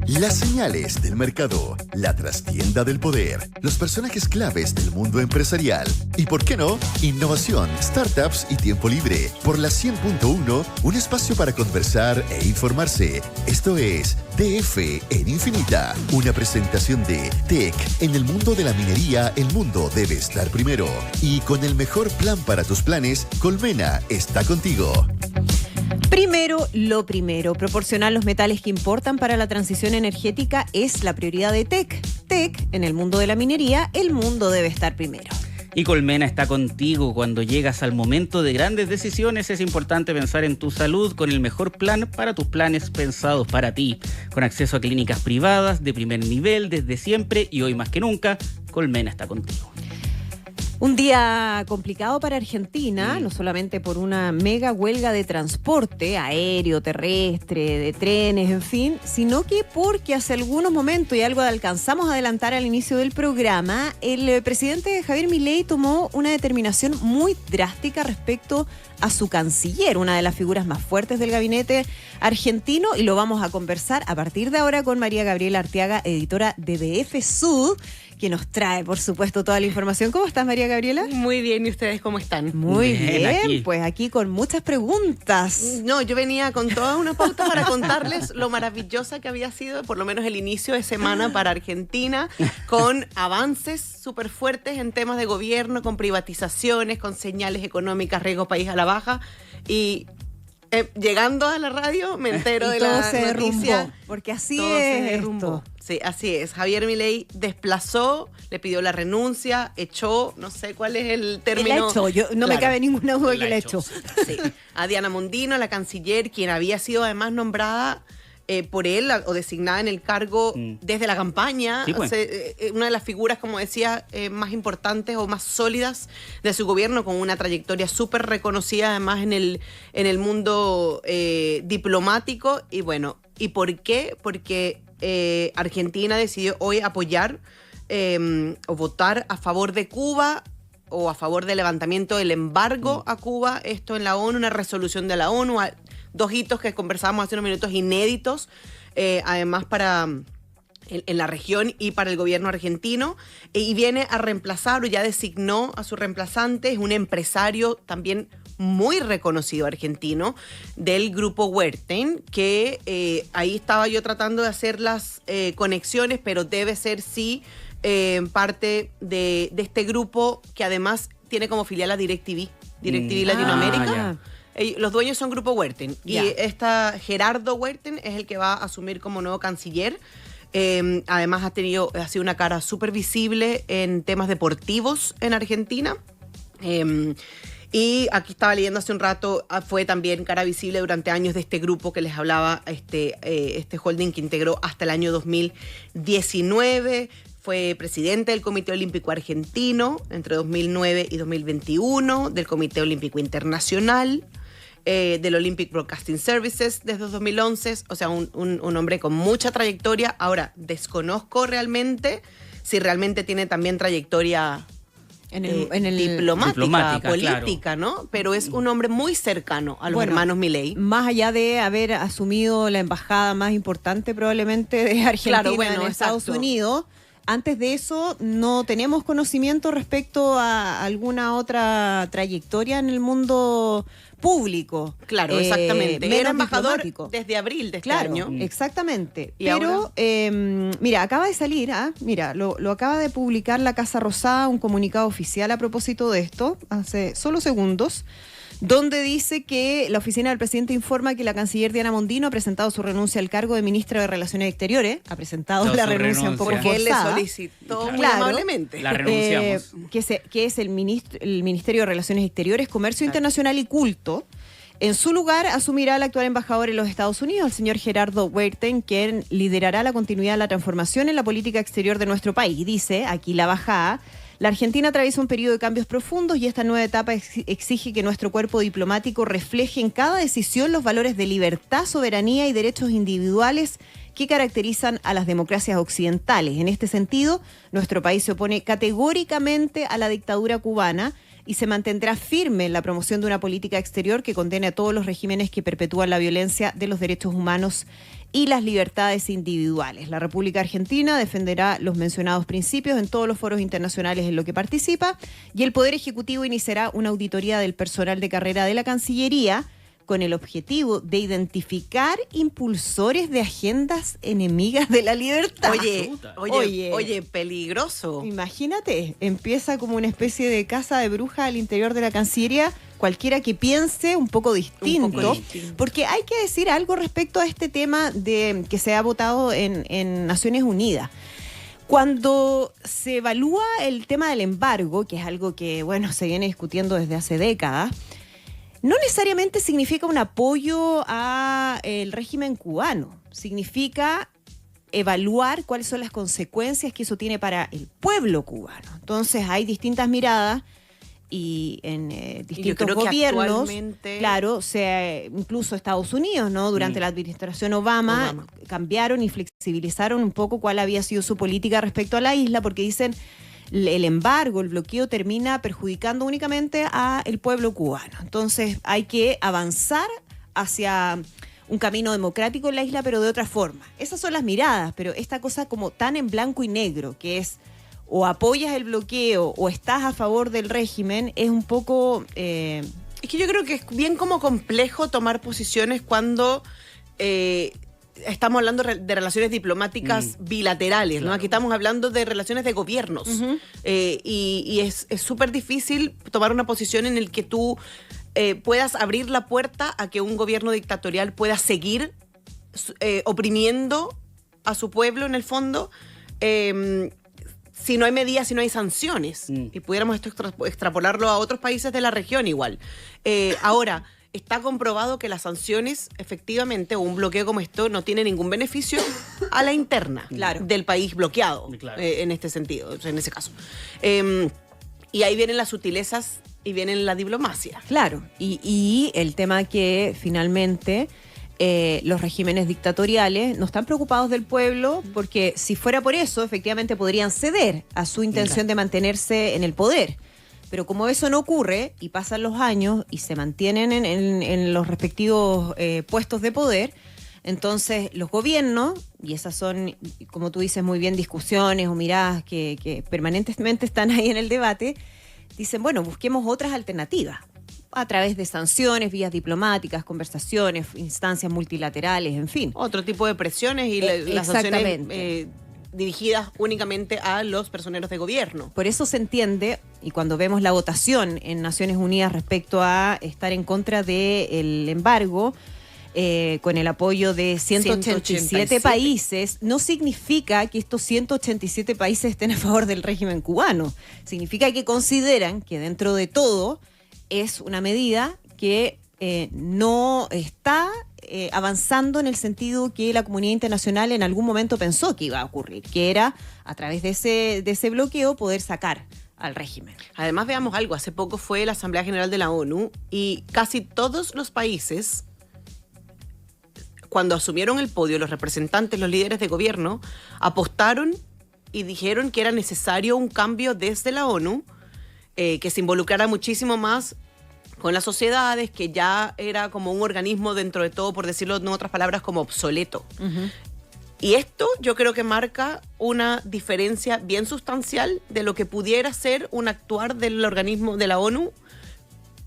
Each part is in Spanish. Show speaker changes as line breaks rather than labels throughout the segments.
Las señales del mercado, la trastienda del poder, los personajes claves del mundo empresarial y, ¿por qué no?, innovación, startups y tiempo libre. Por la 100.1, un espacio para conversar e informarse. Esto es DF en Infinita, una presentación de Tech. En el mundo de la minería, el mundo debe estar primero. Y con el mejor plan para tus planes, Colmena está contigo.
Primero, lo primero, proporcionar los metales que importan para la transición energética es la prioridad de Tech. Tech, en el mundo de la minería, el mundo debe estar primero.
Y Colmena está contigo. Cuando llegas al momento de grandes decisiones, es importante pensar en tu salud con el mejor plan para tus planes pensados para ti. Con acceso a clínicas privadas de primer nivel desde siempre y hoy más que nunca, Colmena está contigo.
Un día complicado para Argentina, no solamente por una mega huelga de transporte aéreo, terrestre, de trenes, en fin, sino que porque hace algunos momentos, y algo alcanzamos a adelantar al inicio del programa, el presidente Javier Milei tomó una determinación muy drástica respecto a su canciller, una de las figuras más fuertes del gabinete argentino, y lo vamos a conversar a partir de ahora con María Gabriela Arteaga, editora de DF Sud, que nos trae, por supuesto, toda la información. ¿Cómo estás, María Gabriela?
Muy bien, ¿y ustedes cómo están?
Muy bien, pues aquí con muchas preguntas.
No, yo venía con toda una pauta para contarles lo maravillosa que había sido, por lo menos el inicio de semana para Argentina, con avances súper fuertes en temas de gobierno, con privatizaciones, con señales económicas, riesgo país a la baja, y llegando a la radio me entero de la noticia.
Derrumbó, porque así es esto.
Sí, así es. Javier Milei desplazó, le pidió la renuncia, echó, no sé cuál es el término.
La echó, no me cabe ninguna duda que la echó.
Sí. A Diana Mondino, la canciller, quien había sido además nombrada por él o designada en el cargo desde la campaña,
sí, pues.
Una de las figuras, como decía, más importantes o más sólidas de su gobierno, con una trayectoria súper reconocida además en el mundo diplomático. Y bueno, ¿y por qué? Porque Argentina decidió hoy apoyar o votar a favor de Cuba o a favor del levantamiento del embargo a Cuba, esto en la ONU, una resolución de la ONU, dos hitos que conversábamos hace unos minutos inéditos, además para en la región y para el gobierno argentino, y viene a reemplazar, o ya designó a su reemplazante, es un empresario también muy reconocido argentino del grupo Wertheim, que ahí estaba yo tratando de hacer las conexiones, pero debe ser sí parte de este grupo que además tiene como filial a DirecTV Latinoamérica. Los dueños son Grupo Wertheim y Gerardo Wertheim es el que va a asumir como nuevo canciller. Además ha sido una cara súper visible en temas deportivos en Argentina. Y aquí estaba leyendo hace un rato, fue también cara visible durante años de este grupo que les hablaba, este holding que integró hasta el año 2019. Fue presidente del Comité Olímpico Argentino entre 2009 y 2021, del Comité Olímpico Internacional, del Olympic Broadcasting Services desde 2011, o sea, un hombre con mucha trayectoria. Ahora, desconozco realmente si realmente tiene también trayectoria en el diplomática, política, claro, ¿no? Pero es un hombre muy cercano a los hermanos Milei.
Más allá de haber asumido la embajada más importante probablemente de Argentina en Estados Unidos, antes de eso no tenemos conocimiento respecto a alguna otra trayectoria en el mundo público.
Claro, exactamente. Era embajador desde abril de este año.
Exactamente. Pero, mira, acaba de salir, lo acaba de publicar la Casa Rosada, un comunicado oficial a propósito de esto, hace solo segundos, donde dice que la oficina del presidente informa que la canciller Diana Mondino ha presentado su renuncia al cargo de ministra de Relaciones Exteriores. Ha presentado la renuncia un poco forzada.
Porque él le solicitó muy amablemente.
La renunciamos.
Que es el Ministerio de Relaciones Exteriores, Comercio Internacional y Culto. En su lugar asumirá el actual embajador en los Estados Unidos, el señor Gerardo Wertheim, quien liderará la continuidad de la transformación en la política exterior de nuestro país. Dice, aquí la bajada, la Argentina atraviesa un periodo de cambios profundos y esta nueva etapa exige que nuestro cuerpo diplomático refleje en cada decisión los valores de libertad, soberanía y derechos individuales que caracterizan a las democracias occidentales. En este sentido, nuestro país se opone categóricamente a la dictadura cubana y se mantendrá firme en la promoción de una política exterior que condene a todos los regímenes que perpetúan la violencia de los derechos humanos y las libertades individuales. La República Argentina defenderá los mencionados principios en todos los foros internacionales en los que participa y el Poder Ejecutivo iniciará una auditoría del personal de carrera de la Cancillería con el objetivo de identificar impulsores de agendas enemigas de la libertad.
Oye, peligroso.
Imagínate, empieza como una especie de casa de brujas al interior de la Cancillería, cualquiera que piense un poco distinto, porque hay que decir algo respecto a este tema de que se ha votado en Naciones Unidas. Cuando se evalúa el tema del embargo, que es algo que, bueno, se viene discutiendo desde hace décadas, no necesariamente significa un apoyo al régimen cubano. Significa evaluar cuáles son las consecuencias que eso tiene para el pueblo cubano. Entonces hay distintas miradas y en distintos gobiernos, claro, incluso Estados Unidos, ¿no? Durante la administración Obama cambiaron y flexibilizaron un poco cuál había sido su política respecto a la isla, porque dicen el embargo, el bloqueo termina perjudicando únicamente al pueblo cubano. Entonces hay que avanzar hacia un camino democrático en la isla, pero de otra forma. Esas son las miradas, pero esta cosa como tan en blanco y negro, que es o apoyas el bloqueo o estás a favor del régimen, es un poco...
Es que yo creo que es bien como complejo tomar posiciones cuando... estamos hablando de relaciones diplomáticas bilaterales, ¿no? Aquí estamos hablando de relaciones de gobiernos. Y es súper difícil tomar una posición en el que tú puedas abrir la puerta a que un gobierno dictatorial pueda seguir oprimiendo a su pueblo, en el fondo, si no hay medidas, si no hay sanciones. Y pudiéramos esto extrapolarlo a otros países de la región igual. Ahora... Está comprobado que las sanciones, efectivamente, o un bloqueo como esto, no tiene ningún beneficio a la interna del país bloqueado, en este sentido, en ese caso. Y ahí vienen las sutilezas y vienen la diplomacia.
Claro, y el tema que finalmente los regímenes dictatoriales no están preocupados del pueblo, porque si fuera por eso, efectivamente podrían ceder a su intención de mantenerse en el poder. Pero como eso no ocurre y pasan los años y se mantienen en los respectivos puestos de poder, entonces los gobiernos, y esas son, como tú dices muy bien, discusiones o miradas que permanentemente están ahí en el debate, dicen, bueno, busquemos otras alternativas a través de sanciones, vías diplomáticas, conversaciones, instancias multilaterales, en fin.
Otro tipo de presiones y las sanciones... dirigidas únicamente a los personeros de gobierno.
Por eso se entiende, y cuando vemos la votación en Naciones Unidas respecto a estar en contra del embargo, con el apoyo de 187 países, no significa que estos 187 países estén a favor del régimen cubano. Significa que consideran que dentro de todo es una medida que no está avanzando en el sentido que la comunidad internacional en algún momento pensó que iba a ocurrir, que era a través de ese bloqueo poder sacar al régimen.
Además, veamos algo, hace poco fue la Asamblea General de la ONU y casi todos los países, cuando asumieron el podio, los representantes, los líderes de gobierno, apostaron y dijeron que era necesario un cambio desde la ONU, que se involucrara muchísimo más con las sociedades, que ya era como un organismo dentro de todo, por decirlo en otras palabras, como obsoleto. Y esto yo creo que marca una diferencia bien sustancial de lo que pudiera ser un actuar del organismo de la ONU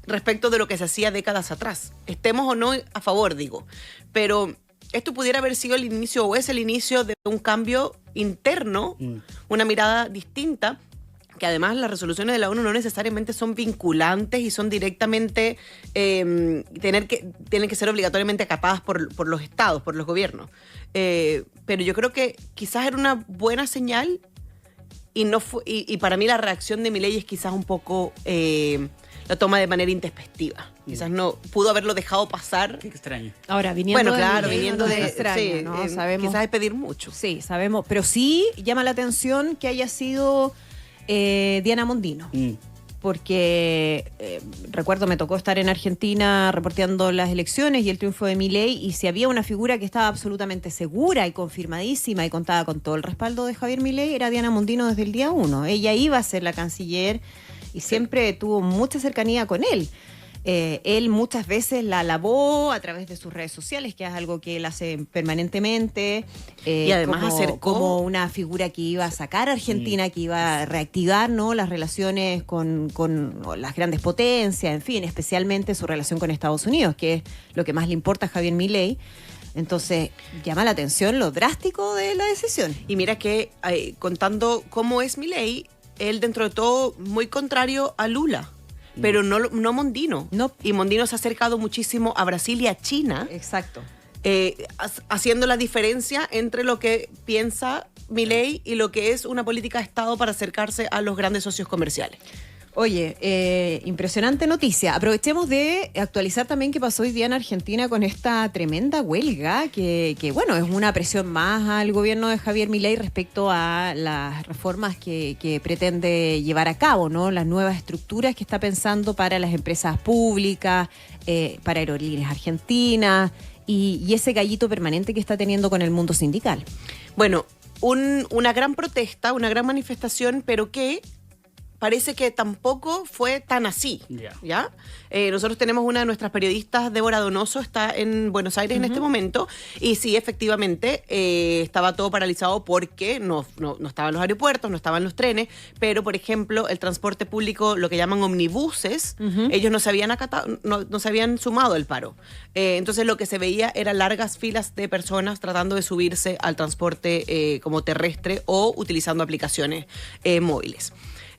respecto de lo que se hacía décadas atrás. Estemos o no a favor, digo. Pero esto pudiera haber sido el inicio o es el inicio de un cambio interno, una mirada distinta, que además las resoluciones de la ONU no necesariamente son vinculantes y son directamente, tienen que ser obligatoriamente acatadas por los estados, por los gobiernos. Pero yo creo que quizás era una buena señal y para mí la reacción de Milei es quizás un poco la toma de manera introspectiva. Quizás no pudo haberlo dejado pasar.
Qué extraño.
Ahora, viniendo
de
extraño,
sí,
¿no? Sabemos,
quizás es pedir mucho.
Sí, sabemos, pero sí llama la atención que haya sido Diana Mondino, porque recuerdo, me tocó estar en Argentina reporteando las elecciones y el triunfo de Milei, y si había una figura que estaba absolutamente segura y confirmadísima y contaba con todo el respaldo de Javier Milei, era Diana Mondino desde el día 1. Ella iba a ser la canciller y siempre tuvo mucha cercanía con él. Él muchas veces la alabó a través de sus redes sociales, que es algo que él hace permanentemente.
Y además
como,
acercó...
como una figura que iba a sacar a Argentina, que iba a reactivar, ¿no?, las relaciones con las grandes potencias, en fin, especialmente su relación con Estados Unidos, que es lo que más le importa a Javier Milei. Entonces, llama la atención lo drástico de la decisión.
Y mira que, contando cómo es Milei, él dentro de todo muy contrario a Lula. Pero no Mondino.
No.
Y Mondino se ha acercado muchísimo a Brasil y a China.
Exacto.
Haciendo la diferencia entre lo que piensa Milei y lo que es una política de Estado para acercarse a los grandes socios comerciales.
Oye, impresionante noticia. Aprovechemos de actualizar también qué pasó hoy día en Argentina con esta tremenda huelga, que bueno, es una presión más al gobierno de Javier Milei respecto a las reformas que pretende llevar a cabo, ¿no? Las nuevas estructuras que está pensando para las empresas públicas, para Aerolíneas Argentinas y ese gallito permanente que está teniendo con el mundo sindical.
Bueno, una gran protesta, una gran manifestación, pero que parece que tampoco fue tan así, ¿ya? Nosotros tenemos una de nuestras periodistas, Débora Donoso, está en Buenos Aires en este momento, y sí, efectivamente, estaba todo paralizado porque no estaban los aeropuertos, no estaban los trenes, pero, por ejemplo, el transporte público, lo que llaman omnibuses, ellos no se habían acatado, no se habían sumado al paro. Entonces, lo que se veía eran largas filas de personas tratando de subirse al transporte como terrestre o utilizando aplicaciones móviles.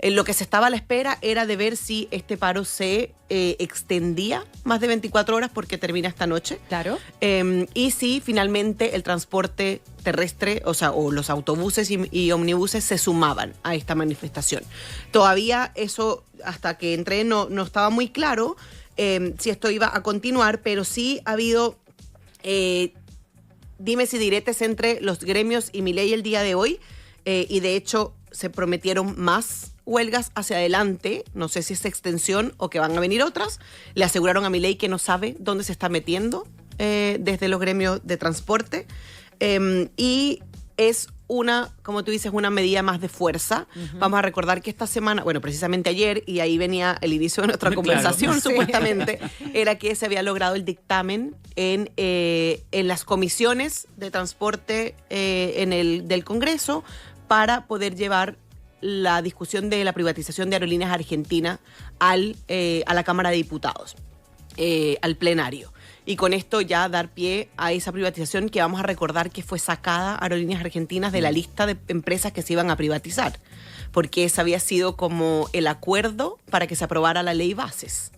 Lo que se estaba a la espera era de ver si este paro se extendía más de 24 horas porque termina esta noche.
Claro.
Y si finalmente el transporte terrestre, o los autobuses y omnibuses se sumaban a esta manifestación. Todavía eso, hasta que entré, no estaba muy claro si esto iba a continuar, pero sí ha habido dimes y diretes entre los gremios y Milei el día de hoy, y de hecho se prometieron más huelgas hacia adelante, no sé si es extensión o que van a venir otras. Le aseguraron a Milei que no sabe dónde se está metiendo desde los gremios de transporte, y es como tú dices, una medida más de fuerza. Vamos a recordar que esta semana, bueno, precisamente ayer, y ahí venía el inicio de nuestra conversación, supuestamente, era que se había logrado el dictamen en las comisiones de transporte del Congreso para poder llevar la discusión de la privatización de Aerolíneas Argentinas a la Cámara de Diputados, al plenario. Y con esto ya dar pie a esa privatización que vamos a recordar que fue sacada Aerolíneas Argentinas de la lista de empresas que se iban a privatizar, porque esa había sido como el acuerdo para que se aprobara la ley Bases,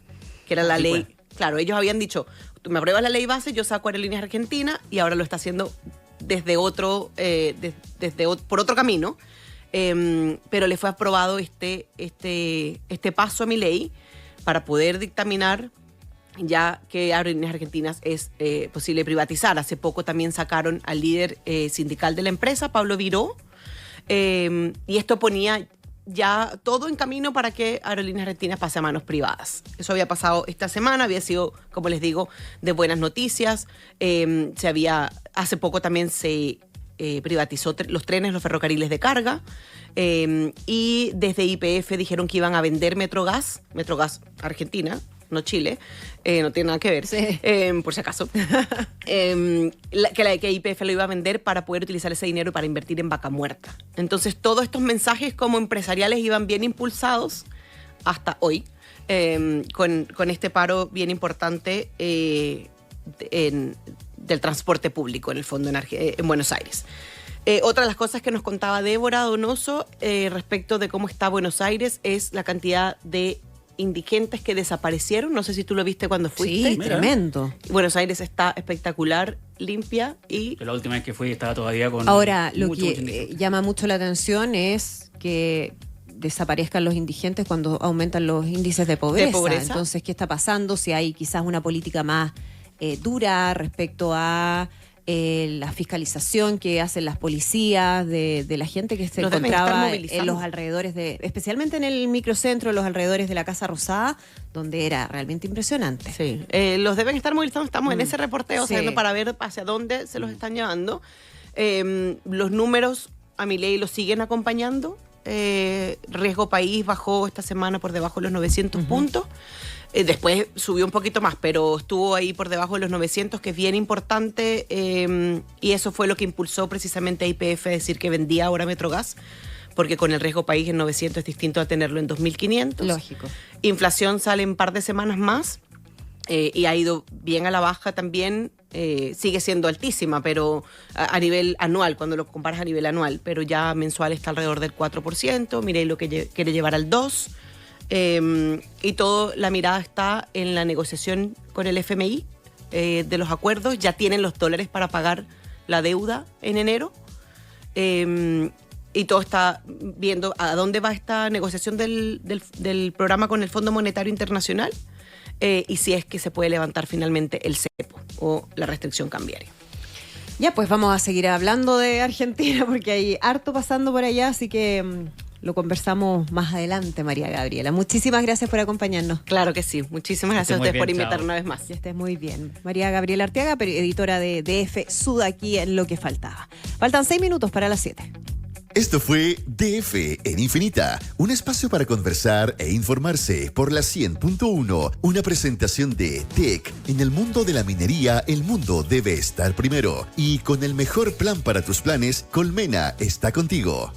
que era la ley. Claro, ellos habían dicho, tú me apruebas la ley Bases, yo saco Aerolíneas Argentinas, y ahora lo está haciendo desde por otro camino. Pero le fue aprobado este paso a Milei para poder dictaminar ya que Aerolíneas Argentinas es posible privatizar. Hace poco también sacaron al líder sindical de la empresa, Pablo Viró, y esto ponía ya todo en camino para que Aerolíneas Argentinas pase a manos privadas. Eso había pasado esta semana, había sido, como les digo, de buenas noticias. Hace poco también se privatizó los trenes, los ferrocarriles de carga, y desde YPF dijeron que iban a vender Metrogas Argentina, no Chile, no tiene nada que ver,
sí.
Por si acaso, que YPF lo iba a vender para poder utilizar ese dinero para invertir en Vaca Muerta. Entonces todos estos mensajes como empresariales iban bien impulsados hasta hoy, con este paro bien importante del transporte público, en el fondo, en Buenos Aires. Otra de las cosas que nos contaba Débora Donoso respecto de cómo está Buenos Aires es la cantidad de indigentes que desaparecieron. No sé si tú lo viste cuando fuiste.
Sí, tremendo.
Buenos Aires está espectacular, limpia y...
La última vez que fui estaba todavía con...
Ahora, lo que llama mucho la atención es que desaparezcan los indigentes cuando aumentan los índices de pobreza. Entonces, ¿qué está pasando? Si hay quizás una política más dura respecto a la fiscalización que hacen las policías de la gente que se encontraba en los alrededores especialmente en el microcentro, en los alrededores de la Casa Rosada, donde era realmente impresionante.
Sí, los deben estar movilizando, estamos en ese reporteo, sabiendo para ver hacia dónde se los están llevando. Los números a Milei los siguen acompañando. Riesgo País bajó esta semana por debajo de los 900 puntos. Después subió un poquito más, pero estuvo ahí por debajo de los 900, que es bien importante, y eso fue lo que impulsó precisamente a YPF a decir que vendía ahora Metrogas, porque con el riesgo país en 900 es distinto a tenerlo en 2.500.
Lógico.
Inflación sale en un par de semanas más, y ha ido bien a la baja también. Sigue siendo altísima, pero a nivel anual, cuando lo comparas a nivel anual, pero ya mensual está alrededor del 4%, Milei lo que quiere llevar al 2%, y toda la mirada está en la negociación con el FMI de los acuerdos. Ya tienen los dólares para pagar la deuda en enero, y todo está viendo a dónde va esta negociación del programa con el Fondo Monetario Internacional, y si es que se puede levantar finalmente el cepo o la restricción cambiaria.
Ya, pues vamos a seguir hablando de Argentina porque hay harto pasando por allá, así que lo conversamos más adelante, María Gabriela. Muchísimas gracias por acompañarnos.
Claro que sí. Muchísimas gracias a ustedes por invitarnos una vez más.
Que estés muy bien. María Gabriela Arteaga, editora de DF Sud, aquí en Lo que Faltaba. Faltan 6 minutos para las 7.
Esto fue DF en Infinita, un espacio para conversar e informarse por la 100.1, una presentación de TEC. En el mundo de la minería, el mundo debe estar primero. Y con el mejor plan para tus planes, Colmena está contigo.